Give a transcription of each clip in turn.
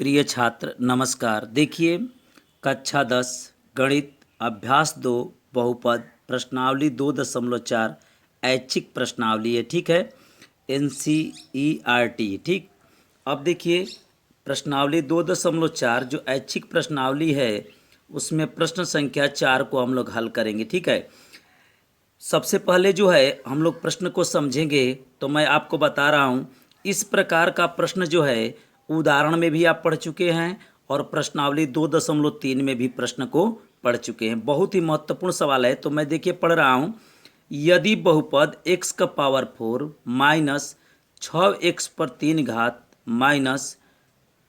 प्रिय छात्र नमस्कार। देखिए कक्षा 10 गणित अभ्यास 2 बहुपद प्रश्नावली 2.4 ऐच्छिक प्रश्नावली है। ठीक है, NCERT। ठीक, अब देखिए प्रश्नावली 2.4 जो ऐच्छिक प्रश्नावली है उसमें प्रश्न संख्या 4 को हम लोग हल करेंगे। ठीक है, सबसे पहले जो है हम लोग प्रश्न को समझेंगे। तो मैं आपको बता रहा हूँ इस प्रकार का प्रश्न जो है उदाहरण में भी आप पढ़ चुके हैं और प्रश्नावली 2.3 में भी प्रश्न को पढ़ चुके हैं। बहुत ही महत्वपूर्ण सवाल है। तो मैं देखिए पढ़ रहा हूँ, यदि बहुपद x का पावर 4 माइनस 6x पर 3 घात minus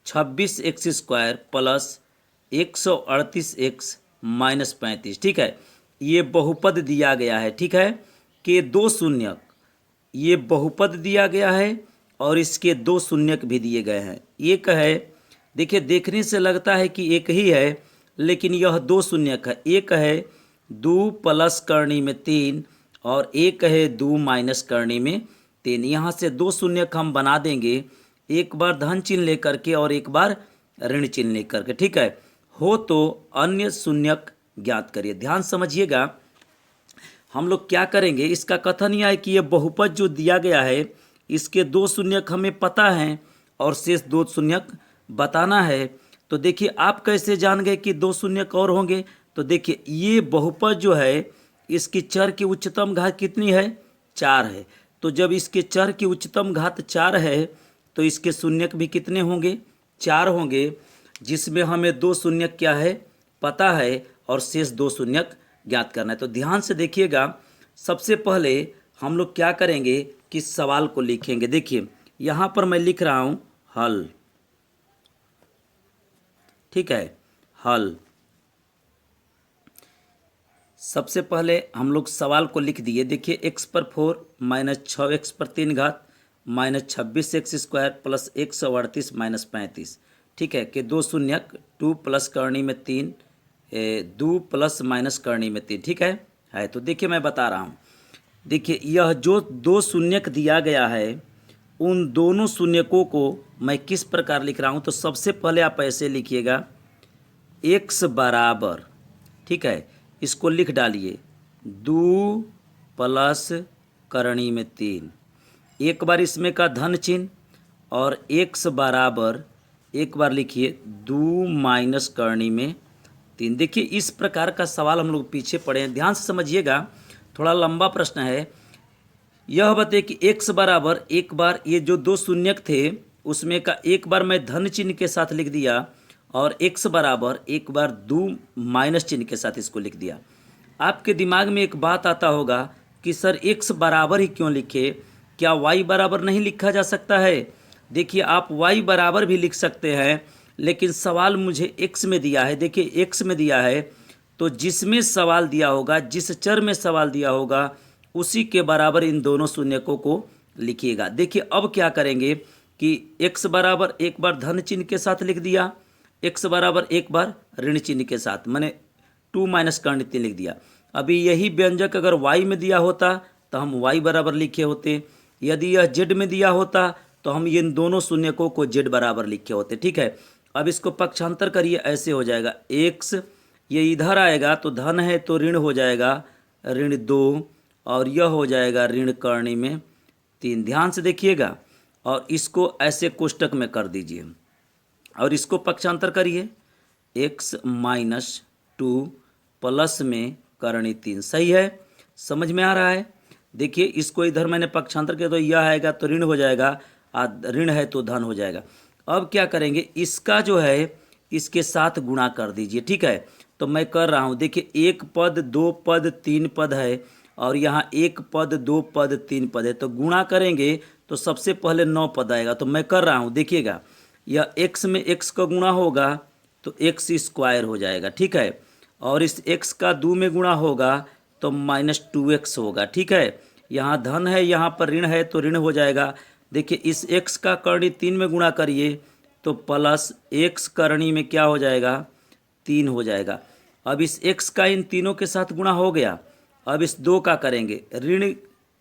26x square plus 138x minus 35, ठीक है, ये बहुपद दिया गया है। ठीक है, कि दो शून्यक, ये बहुपद दिया गया है और इसके दो शून्यक भी दिए गए हैं। एक है, देखिए देखने से लगता है कि एक ही है लेकिन यह दो शून्यक है। एक है 2 प्लस करनी में 3 और एक है 2 माइनस करनी में 3। यहाँ से दो शून्यक हम बना देंगे, एक बार धन चिन्ह लेकर के और एक बार ऋण चिन्ह लेकर के। ठीक है, हो तो अन्य शून्यक ज्ञात करिए। ध्यान समझिएगा, हम लोग क्या करेंगे, इसका कथन यह है कि यह बहुपद जो दिया गया है इसके दो शून्यक हमें पता है और शेष दो शून्यक बताना है। तो देखिए आप कैसे जान गए कि दो शून्यक और होंगे। तो देखिए ये बहुपद जो है इसकी चर की उच्चतम घात कितनी है, 4 है। तो जब इसके चर की उच्चतम घात 4 है तो इसके शून्यक भी कितने होंगे, 4 होंगे, जिसमें हमें दो शून्यक क्या है पता है और शेष दो शून्यक ज्ञात करना है। तो ध्यान से देखिएगा, सबसे पहले हम लोग क्या करेंगे कि सवाल को लिखेंगे। देखिए यहाँ पर मैं लिख रहा हूँ हल। ठीक है, हल। सबसे पहले हम लोग सवाल को लिख दिए। देखिए x पर 4 माइनस 6x पर 3 घात minus 26x square plus 138 minus 35। ठीक है, कि दो शून्यक 2 प्लस करनी में 3 2 प्लस माइनस करनी में 3। ठीक है। तो देखिए मैं बता रहा हूँ, देखिए यह जो दो शून्यक दिया गया है उन दोनों शून्यकों को मैं किस प्रकार लिख रहा हूँ। तो सबसे पहले आप ऐसे लिखिएगा, x बराबर, ठीक है, इसको लिख डालिए 2 प्लस करणी में 3, एक बार इसमें का धन चिन्ह, और x बराबर एक बार लिखिए 2 माइनस करणी में 3। देखिए इस प्रकार का सवाल हम लोग पीछे पढ़े हैं, ध्यान से समझिएगा, थोड़ा लंबा प्रश्न है। यह बताइए कि x बराबर एक बार ये जो दो शून्यक थे उसमें का एक बार मैं धन चिन्ह के साथ लिख दिया और x बराबर एक बार 2 माइनस चिन्ह के साथ इसको लिख दिया। आपके दिमाग में एक बात आता होगा कि सर x बराबर ही क्यों लिखे, क्या y बराबर नहीं लिखा जा सकता है। देखिए आप y बराबर भी लिख सकते हैं, लेकिन सवाल मुझे x में दिया है। देखिए x में दिया है तो जिसमें सवाल दिया होगा, जिस चर में सवाल दिया होगा उसी के बराबर इन दोनों शून्यकों को लिखिएगा। देखिए अब क्या करेंगे कि x बराबर एक बार धन चिन्ह के साथ लिख दिया, x बराबर एक बार ऋण चिन्ह के साथ, मैंने 2 माइनस करनी 3 लिख दिया। अभी यही व्यंजक अगर y में दिया होता तो हम y बराबर लिखे होते, यदि यह z में दिया होता तो हम इन दोनों शून्यकों को z बराबर लिखे होते। ठीक है, अब इसको पक्षांतर करिए, ऐसे हो जाएगा x, ये इधर आएगा तो धन है तो ऋण हो जाएगा ऋण 2, और यह हो जाएगा ऋण करणी में 3। ध्यान से देखिएगा और इसको ऐसे कोष्टक में कर दीजिए और इसको पक्षांतर करिए, x माइनस 2 प्लस में करणी 3। सही है, समझ में आ रहा है। देखिए इसको इधर मैंने पक्षांतर किया तो यह आएगा तो ऋण हो जाएगा, ऋण है तो धन हो जाएगा। अब क्या करेंगे, इसका जो है इसके साथ गुणा कर दीजिए। ठीक है, तो मैं कर रहा हूँ। देखिए एक पद, दो पद, तीन पद है और यहाँ एक पद, दो पद, तीन पद है, तो गुणा करेंगे तो सबसे पहले 9 पद आएगा। तो मैं कर रहा हूँ, देखिएगा यह x में x का गुणा होगा तो x स्क्वायर हो जाएगा। ठीक है, और इस x का 2 में गुणा होगा तो माइनस 2x होगा। ठीक है, यहाँ धन है यहाँ पर ऋण है तो ऋण हो जाएगा। देखिए इस x का करणी 3 में गुणा करिए तो प्लस x करणी में क्या हो जाएगा, 3 हो जाएगा। अब इस x का इन तीनों के साथ गुणा हो गया। अब इस 2 का करेंगे ऋण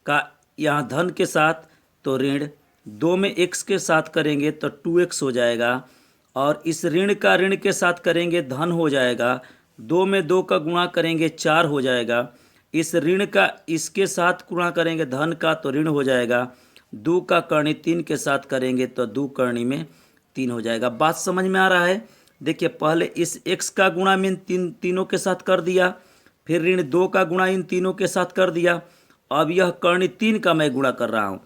का यहाँ धन के साथ तो ऋण, 2 में x के साथ करेंगे तो 2x हो जाएगा, और इस ऋण का ऋण के साथ करेंगे धन हो जाएगा, 2 में 2 का गुणा करेंगे 4 हो जाएगा, इस ऋण का इसके साथ गुणा करेंगे धन का तो ऋण हो जाएगा, 2 का करणी 3 के साथ करेंगे तो 2 करणी में 3 हो जाएगा। बात समझ में आ रहा है? देखिए पहले इस x का गुणा में तीनों के साथ कर दिया, फिर ऋण 2 का गुणा इन तीनों के साथ कर दिया, अब यह करणी 3 का मैं गुणा कर रहा हूँ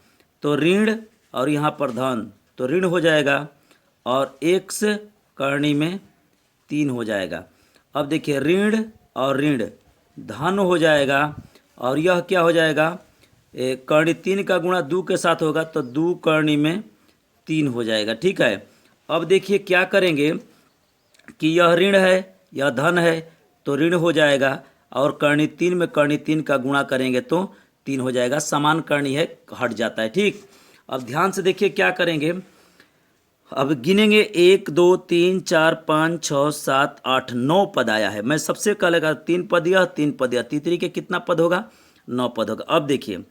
तो ऋण और यहाँ पर धन तो ऋण हो जाएगा और x करणी में 3 हो जाएगा। अब देखिए ऋण और ऋण धन हो जाएगा और यह क्या हो जाएगा, करणी 3 का गुणा 2 के साथ होगा तो 2 करणी में 3 हो जाएगा। ठीक है, अब देखिए क्या करेंगे कि यह ऋण है यह धन है तो ऋण हो जाएगा और करणी 3 में करणी 3 का गुणा करेंगे तो 3 हो जाएगा, समान करणी है हट जाता है। ठीक, अब ध्यान से देखिए क्या करेंगे, अब गिनेंगे 1 2 3 4 5 6 7 8 9 पद आया है। मैं सबसे पहले 3 पद यह 3 पद यह, तीसरी के कितना पद होगा, 9 पद होगा। अब देखिए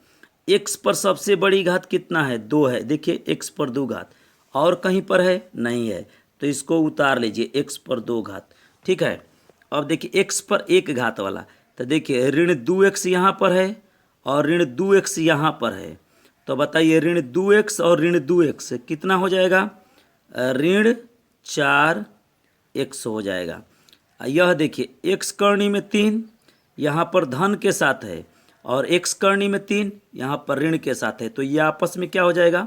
x पर सबसे बड़ी घात कितना है, 2 है। देखिए x पर 2 घात और कहीं पर है नहीं है तो इसको उतार लीजिए, x पर 2 घात। ठीक है, अब देखिए x पर 1 घात वाला तो देखिए ऋण 2x यहाँ पर है और ऋण 2x यहाँ पर है, तो बताइए ऋण 2x और ऋण 2x कितना हो जाएगा, ऋण 4x हो जाएगा। यह देखिए x करणी में 3 यहाँ पर धन के साथ है और x करणी में 3 यहाँ पर ऋण के साथ है तो ये आपस में क्या हो जाएगा,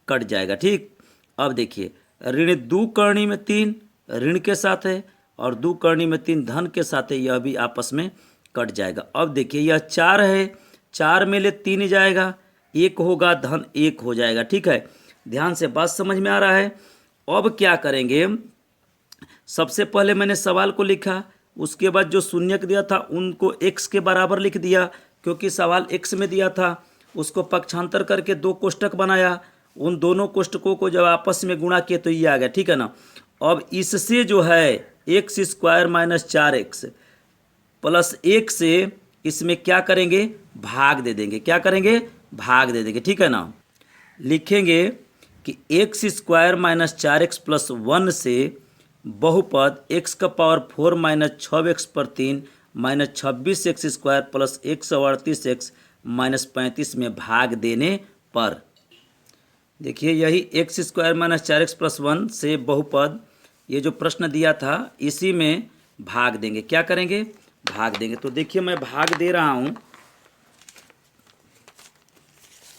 कट जाएगा। ठीक, अब देखिए ऋण 2 करणी में 3 ऋण के साथ है और 2 करणी में 3 धन के साथ है, यह भी आपस में कट जाएगा। अब देखिए यह 4 है, 4 में ले 3 जाएगा, 1 होगा धन 1 हो जाएगा। ठीक है, ध्यान से बात समझ में आ रहा है? अब क्या करेंगे, सबसे पहले मैंने सवाल को लिखा, उसके बाद जो शून्यक दिया था उनको x के बराबर लिख दिया क्योंकि सवाल x में दिया था, उसको पक्षांतर करके 2 कोष्टक बनाया, उन दोनों कोष्टकों को जब आपस में गुणा किए तो ये आ गया। ठीक है ना, अब इससे जो है x square minus 4x plus 1 से इसमें क्या करेंगे, भाग दे देंगे। क्या करेंगे, भाग दे देंगे। ठीक है ना, लिखेंगे कि x square minus 4x plus 1 से बहुपद x का पावर 4 माइनस 6x पर 3 minus 26x square plus 138x minus 35 में भाग देने पर, देखिए यही x square minus 4x plus 1 से बहुपद ये जो प्रश्न दिया था इसी में भाग देंगे। क्या करेंगे, भाग देंगे। तो देखिए मैं भाग दे रहा हूँ,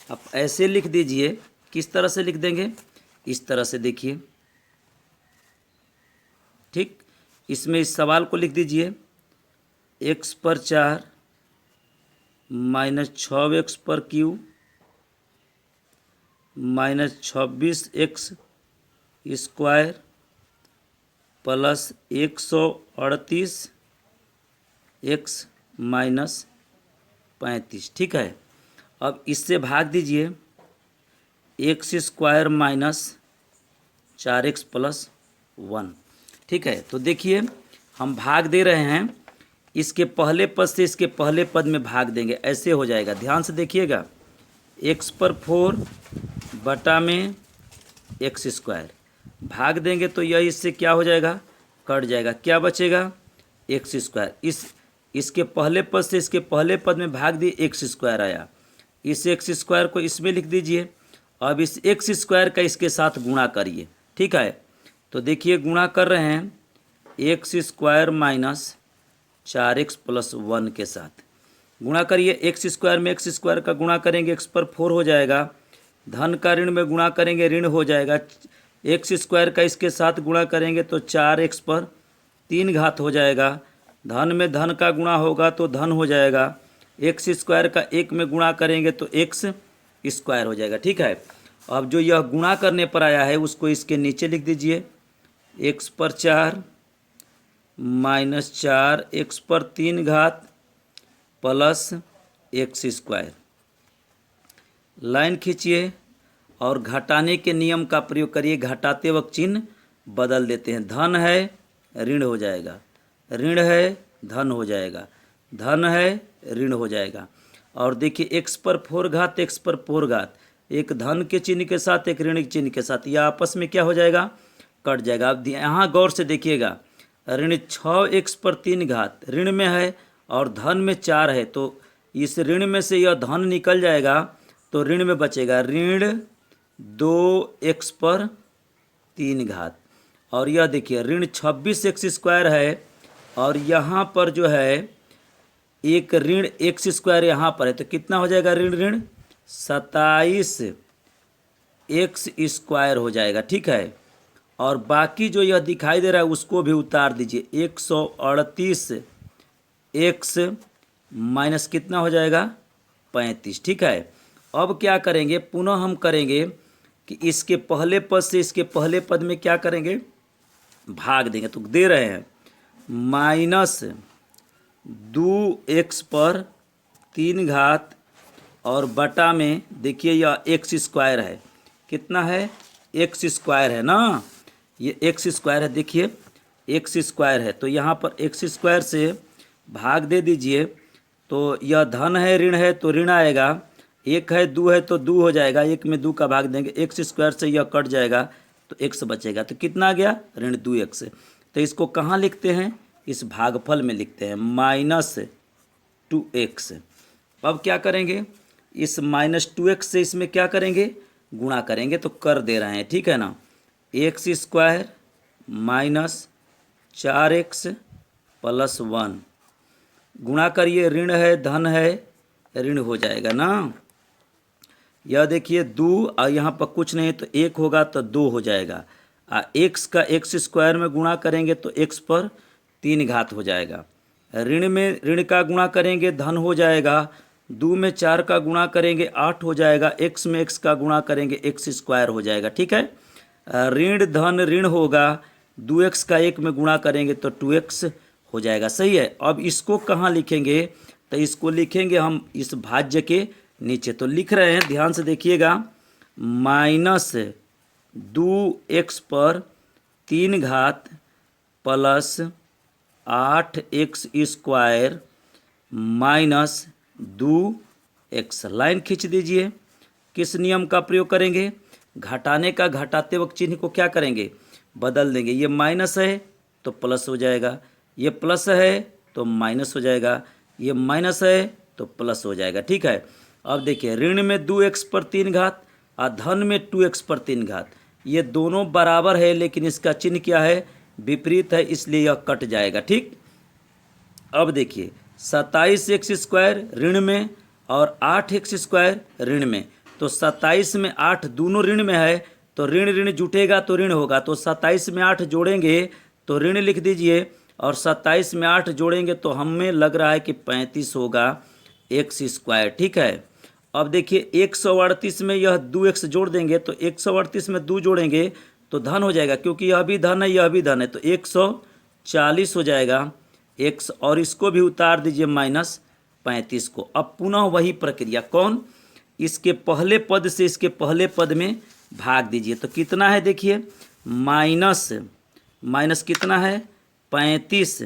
आप ऐसे लिख दीजिए। किस तरह से लिख देंगे, इस तरह से देखिए। ठीक, इसमें इस सवाल को लिख दीजिए, x पर 4 माइनस 6x पर q minus 26x square plus 138x minus 35। ठीक है, अब इससे भाग दीजिए, x square minus 4x plus 1। ठीक है, तो देखिए हम भाग दे रहे हैं, इसके पहले पद से इसके पहले पद में भाग देंगे, ऐसे हो जाएगा। ध्यान से देखिएगा, x पर 4 बटा में x स्क्वायर भाग देंगे तो यह इससे क्या हो जाएगा, कट जाएगा। क्या बचेगा, x स्क्वायर। इसके पहले पद से इसके पहले पद में भाग दिए, x स्क्वायर आया, इस x स्क्वायर को इसमें लिख दीजिए। अब इस x स्क्वायर का इसके साथ गुणा करिए। ठीक है, तो देखिए गुणा कर रहे हैं, x square minus 4x plus 1 के साथ गुणा करिए। x स्क्वायर में x स्क्वायर का गुणा करेंगे, x पर 4 हो जाएगा, धन का ऋण में गुणा करेंगे, ऋण हो जाएगा। x स्क्वायर का इसके साथ गुणा करेंगे तो 4x पर 3 घात हो जाएगा, धन में धन का गुणा होगा तो धन हो जाएगा, x स्क्वायर का 1 में गुणा करेंगे तो x स्क्वायर हो जाएगा। ठीक है, अब जो यह गुणा करने पर आया है उसको इसके नीचे लिख दीजिए, x पर 4 माइनस 4x पर 3 घात प्लस x स्क्वायर। लाइन खींचिए और घटाने के नियम का प्रयोग करिए, घटाते वक्त चिन्ह बदल देते हैं। धन है ऋण हो जाएगा, ऋण है धन हो जाएगा, धन है ऋण हो जाएगा। और देखिए x पर 4 घात x पर 4 घात, एक धन के चिन्ह के साथ एक ऋण के चिन्ह के साथ, यह आपस में क्या हो जाएगा, कट जाएगा। अब यहाँ गौर से देखिएगा, ऋण 6x/3 ऋण में है और धन में 4 है, तो इस ऋण में से यह धन निकल जाएगा तो ऋण में बचेगा ऋण 2x/3। और यह देखिए ऋण 26x² है और यहाँ पर जो है एक ऋण x² यहाँ पर है, तो कितना हो जाएगा ऋण ऋण 27x² हो जाएगा। ठीक है, और बाकी जो यह दिखाई दे रहा है उसको भी उतार दीजिए। 138x माइनस कितना हो जाएगा 35। ठीक है, अब क्या करेंगे, पुनः हम करेंगे कि इसके पहले पद से इसके पहले पद में क्या करेंगे, भाग देंगे। तो दे रहे हैं -2x/3 और बटा में देखिए यह x² है, कितना है x² है ना, ये x² है, देखिए x² है, तो यहाँ पर x² से भाग दे दीजिए। तो यह धन है ऋण है तो ऋण आएगा, 1 है 2 है तो 2 हो जाएगा, 1 में 2 का भाग देंगे, x² से यह कट जाएगा तो x बचेगा। तो कितना आ गया ऋण 2x। तो इसको कहाँ लिखते हैं, इस भागफल में लिखते हैं -2x। अब क्या करेंगे, इस -2x से इसमें क्या करेंगे, गुणा करेंगे, तो कर दे रहे हैं। ठीक है ना, x² -4x + 1 गुणा करिए, ऋण है धन है ऋण हो जाएगा ना। यह देखिए 2 और यहाँ पर कुछ नहीं तो 1 होगा तो 2 हो जाएगा। x का x² में गुणा करेंगे तो x/3 हो जाएगा। ऋण में ऋण का गुणा करेंगे धन हो जाएगा, 2 में 4 का गुणा करेंगे 8 हो जाएगा, x में x का गुणा करेंगे x² हो जाएगा। ठीक है, ऋण धन ऋण होगा, 2x का 1 में गुणा करेंगे तो 2x हो जाएगा। सही है, अब इसको कहाँ लिखेंगे, तो इसको लिखेंगे हम इस भाज्य के नीचे। तो लिख रहे हैं, ध्यान से देखिएगा, -2x/3 plus 8x² minus 2x। Line खींच दीजिए। किस नियम का प्रयोग करेंगे, घटाने का घटाते वक्त चिन्ह को क्या करेंगे, बदल देंगे। ये माइनस है तो प्लस हो जाएगा, ये प्लस है तो माइनस हो जाएगा, ये माइनस है तो प्लस हो जाएगा। ठीक है, अब देखिए ऋण में 2x/3 और धन में 2x/3, ये दोनों बराबर है लेकिन इसका चिन्ह क्या है, विपरीत है, इसलिए यह कट जाएगा। ठीक, अब देखिए 27x² ऋण में और 8x² ऋण में, तो 27 में 8 दोनों ऋण में है, तो ऋण ऋण जुटेगा तो ऋण होगा, तो 27 में 8 जोड़ेंगे तो ऋण लिख दीजिए, और 27 में 8 जोड़ेंगे तो हमें लग रहा है कि 35 होगा x²। ठीक है, अब देखिए 138 में यह 2x जोड़ देंगे, तो 138 में 2 जोड़ेंगे तो धन हो जाएगा, क्योंकि यह भी धन है यह भी धन है, तो 140 हो जाएगा x, और इसको भी उतार दीजिए -35 को। अब पुनः वही प्रक्रिया, कौन, इसके पहले पद से इसके पहले पद में भाग दीजिए। तो कितना है देखिए, माइनस कितना है 35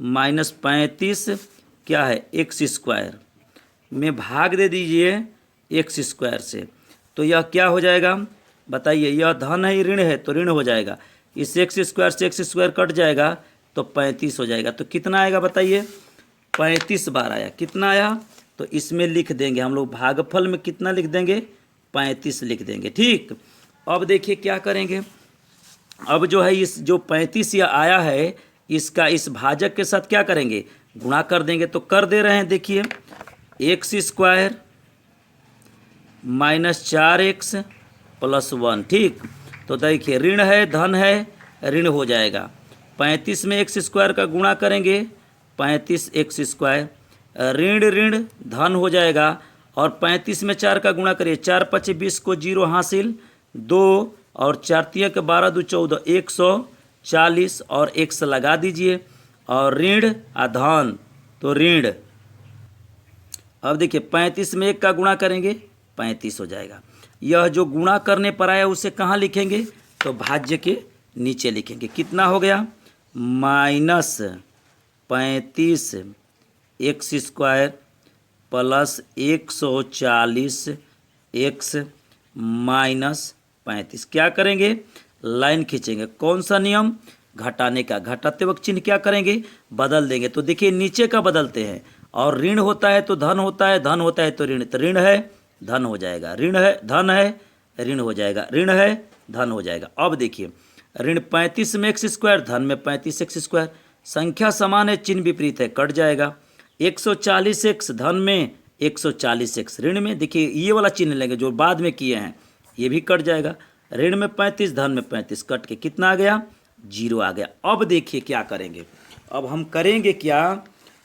-35 क्या है x² में भाग दे दीजिए x² से, तो यह क्या हो जाएगा बताइए, यह धन है ऋण है तो ऋण हो जाएगा, इस x² से x² कट जाएगा तो 35 हो जाएगा। तो कितना आएगा बताइए, 35 बार आया, कितना आया, तो इसमें लिख देंगे हम लोग भागफल में कितना लिख देंगे, 35 लिख देंगे। ठीक, अब देखिए क्या करेंगे, अब जो है इस जो 35 यह आया है इसका इस भाजक के साथ क्या करेंगे, गुणा कर देंगे। तो कर दे रहे हैं, देखिए x² -4x + 1। ठीक, तो देखिए ऋण है धन है ऋण हो जाएगा, 35 में x² का गुणा करेंगे 35x², ऋण ऋण धन हो जाएगा, और 35 में 4 का गुणा करिए, 4 × 5 = 20 को 0 हासिल, 2 और 4 × 3 = 12 2 14 140, और x लगा दीजिए, और ऋण धन तो ऋण। अब देखिए 35 में 1 का गुणा करेंगे 35 हो जाएगा। यह जो गुणा करने पर आया उसे कहाँ लिखेंगे, तो भाज्य के नीचे लिखेंगे। कितना हो गया, -35 x² + 140 x - 35। क्या करेंगे, लाइन खींचेंगे। कौन सा नियम? घटाने का। घटाते वक्त चिन्ह क्या करेंगे? बदल देंगे। तो देखिए नीचे का बदलते हैं, और ऋण होता है तो धन होता है, धन होता है तो ऋण। तो ऋण है धन हो जाएगा, ऋण है धन है ऋण हो जाएगा, ऋण है धन हो जाएगा। अब देखिए ऋण 35 में एक्स स्क्वायर, धन में 35 एक्स स्क्वायर। संख्या समान है, चिन्ह विपरीत है, कट जाएगा। 140 एक्स धन में, 140 एक्स ऋण में। देखिए ये वाला चिन्ह लेंगे जो बाद में किए हैं, ये भी कट जाएगा। ऋण में 35, धन में 35, कट के कितना आ गया? 0 आ गया। अब देखिए क्या करेंगे, अब हम करेंगे क्या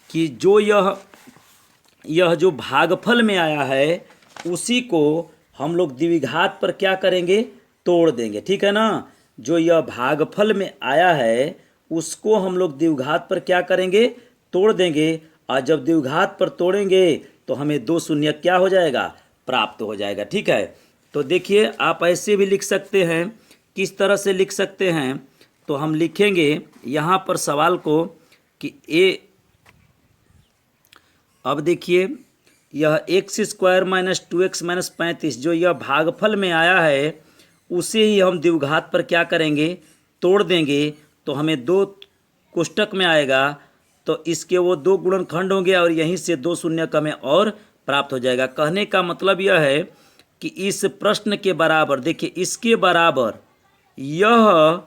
कि जो यह जो भागफल में आया है उसी को हम लोग द्विघात पर क्या करेंगे? तोड़ देंगे, ठीक है ना। जो यह भागफल में आया है उसको हम लोग द्विघात पर क्या करेंगे? तोड़ देंगे। और जब द्विघात पर तोड़ेंगे तो हमें 2 शून्य क्या हो जाएगा? प्राप्त हो जाएगा, ठीक है। तो देखिए आप ऐसे भी लिख सकते हैं। किस तरह से लिख सकते हैं? तो हम लिखेंगे यहाँ पर सवाल को कि अब देखिए यह x square minus 2x minus 35 जो यह भागफल में आया है उसे ही हम द्विघात पर क्या करेंगे? तोड़ देंगे। तो हमें 2 कोष्टक में आएगा, तो इसके वो 2 गुणनखंड होंगे और यहीं से 2 शून्य का हमें और प्राप्त हो जाएगा। कहने का मतलब यह है कि इस प्रश्न के बराबर, देखिए इसके बराबर यह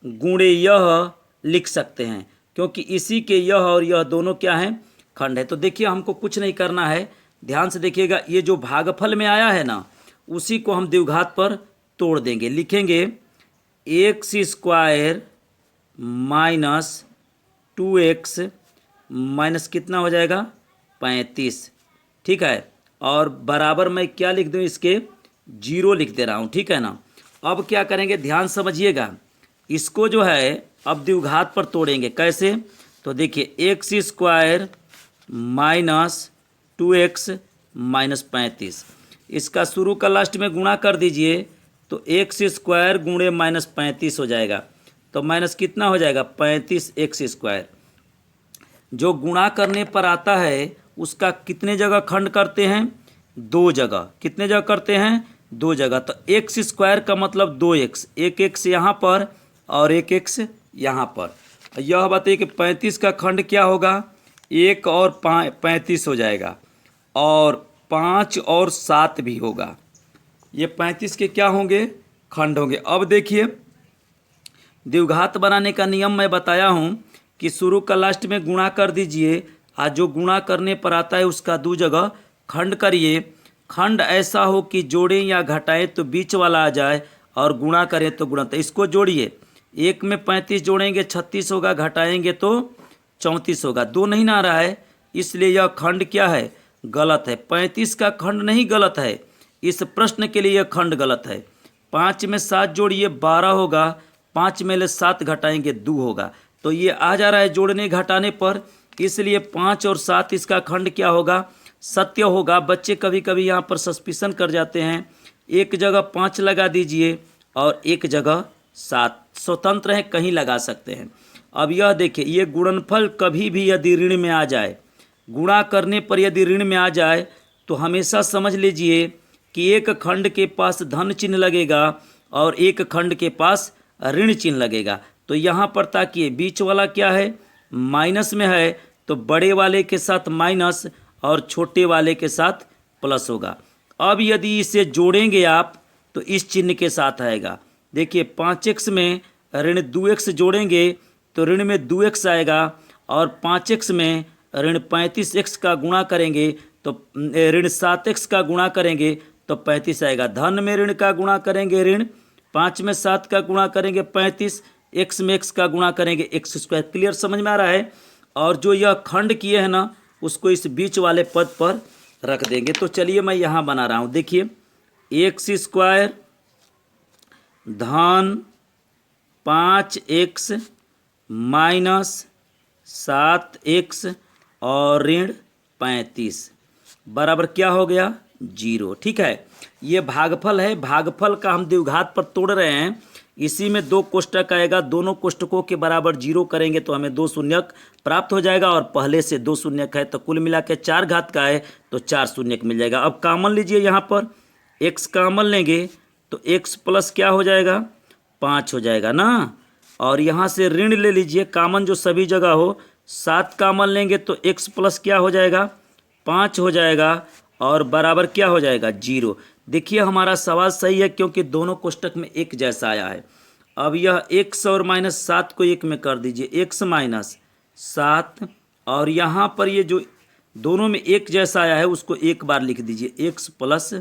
गुणे यह लिख सकते हैं, क्योंकि इसी के यह और यह दोनों क्या हैं? खंड है। तो देखिए हमको कुछ नहीं करना है, ध्यान से देखिएगा। ये जो भागफल में आया है ना उसी को हम द्विघात पर तोड़ देंगे। लिखेंगे x square minus 2x minus कितना हो जाएगा? 35, ठीक है। और बराबर मैं क्या लिख दूँ? इसके 0 लिख दे रहा हूँ, ठीक है ना। अब क्या करेंगे? ध्यान समझिएगा। इसको जो है अब द्विघात पर तोड़ेंगे। कैसे? तो देखिए x square minus 2x minus 35, इसका शुरू का लास्ट में गुणा कर दीजिए तो एक्स स्क्वायर गुणे माइनस 35 हो जाएगा। तो माइनस कितना हो जाएगा? 35 एक्स स्क्वायर। जो गुणा करने पर आता है उसका कितने जगह खंड करते हैं? 2 जगह। कितने जगह करते हैं? 2 जगह। तो एक्स स्क्वायर का मतलब 2x, एक एक्स यहाँ पर और एक एक्स यहाँ पर। यह बताइए कि 35 का खंड क्या होगा? 1 और 35 हो जाएगा, और 5 और 7 भी होगा। ये 35 के क्या होंगे? खंड होंगे। अब देखिए द्विघात बनाने का नियम मैं बताया हूँ कि शुरू का लास्ट में गुणा कर दीजिए, और जो गुणा करने पर आता है उसका 2 जगह खंड करिए। खंड ऐसा हो कि जोड़ें या घटाएं तो बीच वाला आ जाए, और गुणा करें तो गुणा। तो इसको जोड़िए, 1 में 35 जोड़ेंगे 36 होगा, घटाएंगे तो 34 होगा। 2 नहीं ना आ रहा है, इसलिए यह खंड क्या है? गलत है। 35 का खंड नहीं गलत है, इस प्रश्न के लिए यह खंड गलत है। 5 में 7 जोड़िए 12 होगा, 5 में ले 7 घटाएंगे 2 होगा। तो ये आ जा रहा है जोड़ने घटाने पर, इसलिए 5 और 7 इसका खंड क्या होगा? सत्य होगा। बच्चे कभी कभी यहाँ पर सस्पिशन कर जाते हैं, एक जगह 5 लगा दीजिए और एक जगह 7, स्वतंत्र है, कहीं लगा सकते हैं। अब यह देखिए ये गुणनफल कभी भी यदि ऋण में आ जाए, गुणा करने पर यदि ऋण में आ जाए तो हमेशा समझ लीजिए कि एक खंड के पास धन चिन्ह लगेगा और एक खंड के पास ऋण चिन्ह लगेगा। तो यहाँ पर ताकिए बीच वाला क्या है? माइनस में है, तो बड़े वाले के साथ माइनस और छोटे वाले के साथ प्लस होगा। अब यदि इसे जोड़ेंगे आप तो इस चिन्ह के साथ आएगा। देखिए 5x में ऋण 2x जोड़ेंगे तो ऋण में 2x आएगा, और 5x में ऋण 35x का गुणा करेंगे तो ऋण 7x का गुणा करेंगे तो 35 आएगा। धन में ऋण का गुणा करेंगे ऋण, 5 में 7 का गुणा करेंगे 35, x में x का गुणा करेंगे x स्क्वायर। क्लियर समझ में आ रहा है? और जो यह खंड किए हैं ना उसको इस बीच वाले पद पर रख देंगे। तो चलिए मैं यहाँ बना रहा हूँ। देखिए एक्स स्क्वायर धन 5x माइनस 7x और ऋण 35 बराबर क्या हो गया? 0। ठीक है, ये भागफल है। भागफल का हम द्विघात पर तोड़ रहे हैं। इसी में 2 कोष्टक आएगा, दोनों कोष्टकों के बराबर 0 करेंगे तो हमें 2 शून्यक प्राप्त हो जाएगा, और पहले से 2 शून्यक है तो कुल मिला के 4 घात का है तो 4 शून्यक मिल जाएगा। अब कॉमन लीजिए, यहाँ पर x कॉमन लेंगे तो x प्लस क्या हो जाएगा? 5 हो जाएगा ना। और यहाँ से ऋण ले लीजिए, कामन जो सभी जगह हो, 7 कामन लेंगे तो x प्लस क्या हो जाएगा, 5 हो जाएगा और बराबर क्या हो जाएगा, 0। देखिए हमारा सवाल सही है क्योंकि दोनों कोष्टक में एक जैसा आया है। अब यह x और -7 को एक में कर दीजिए, x -7 और यहाँ पर ये जो दोनों में एक जैसा आया है उसको एक बार लिख दीजिए, x प्लस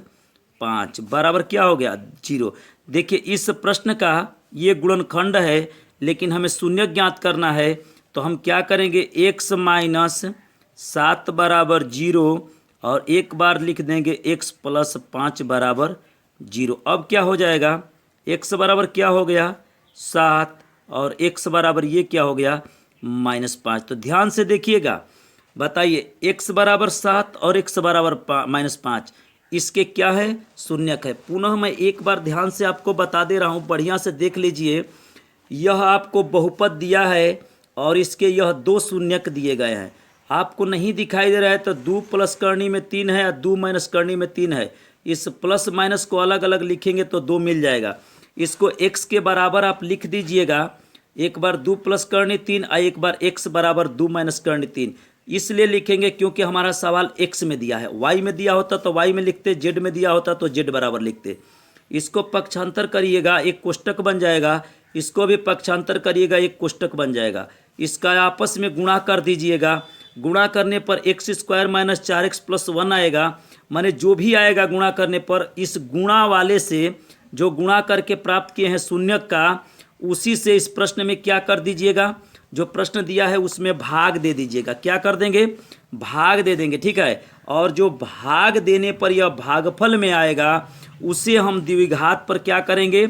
5 बराबर क्या हो गया, 0। देखिए इस प्रश्न का ये गुणनखंड है लेकिन हमें शून्य ज्ञात करना है, तो हम क्या करेंगे, x -7 बराबर 0 और एक बार लिख देंगे x प्लस 5 बराबर 0। अब क्या हो जाएगा, x बराबर क्या हो गया, 7 और x बराबर ये क्या हो गया, -5। तो ध्यान से देखिएगा, बताइए x बराबर 7 और x बराबर -5, इसके क्या है, शून्यक है। पुनः मैं एक बार ध्यान से आपको बता दे रहा हूँ, बढ़िया से देख लीजिए। यह आपको बहुपद दिया है और इसके यह 2 शून्यक दिए गए हैं। आपको नहीं दिखाई दे रहा है तो 2 प्लस करनी में 3 है और 2 माइनस करनी में 3 है। इस प्लस माइनस को अलग अलग लिखेंगे तो 2 मिल जाएगा। इसको x के बराबर आप लिख दीजिएगा, एक बार 2 प्लस करनी 3 और एक बार x बराबर 2 माइनस करनी 3। इसलिए लिखेंगे क्योंकि हमारा सवाल x में दिया है, y में दिया होता तो y में लिखते, z में दिया होता तो z बराबर लिखते। इसको पक्षांतर करिएगा, एक कोष्टक बन जाएगा। इसको भी पक्षांतर करिएगा, एक कोष्टक बन जाएगा। इसका आपस में गुणा कर दीजिएगा, गुणा करने पर x² - 4x + 1 आएगा। माने जो भी आएगा गुणा करने पर, इस गुणा वाले से जो गुणा करके प्राप्त किए हैं शून्यक का, उसी से इस प्रश्न में क्या कर दीजिएगा, जो प्रश्न दिया है उसमें भाग दे दीजिएगा। क्या कर देंगे, भाग दे देंगे, ठीक है। और जो भाग देने पर यह भागफल में आएगा उसे हम द्विघात पर क्या करेंगे,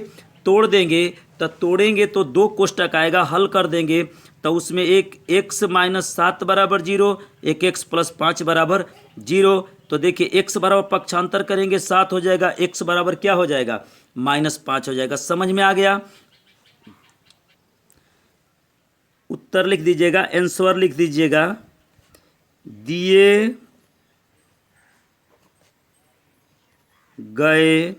तोड़ देंगे। तो तोड़ेंगे तो 2 कोष्टक आएगा, हल कर देंगे तो उसमें एक x -7 बराबर 0, एक x प्लस 5 बराबर 0। तो देखिए x बराबर पक्षांतर करेंगे 7 हो जाएगा, x बराबर क्या हो जाएगा, -5 हो जाएगा। समझ में आ गया। उत्तर लिख दीजिएगा, आंसर लिख दीजिएगा, दिए गए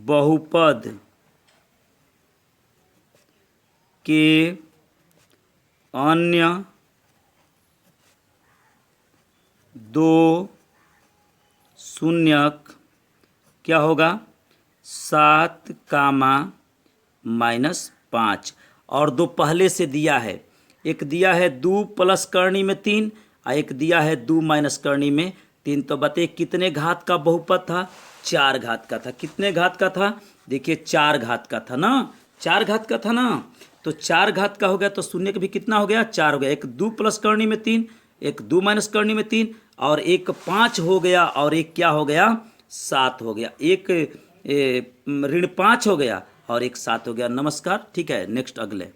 बहुपद के अन्य 2 शून्यक क्या होगा, 7, -5 और 2 पहले से दिया है। एक दिया है 2 प्लस करनी में 3 और एक दिया है 2 माइनस करनी में 3। तो बताइए कितने घात का बहुपद था, 4 घात का था। कितने घात का था, देखिए 4 घात का था ना, 4 घात का था ना। तो 4 घात का हो गया तो शून्य भी कितना हो गया, 4 हो गया। एक 2 प्लस करनी में 3, एक 2 माइनस करनी में 3 और एक 5 हो गया और एक क्या हो गया, 7 हो गया। एक ऋण 5 हो गया और एक 7 हो गया। नमस्कार, ठीक है। नेक्स्ट अगले।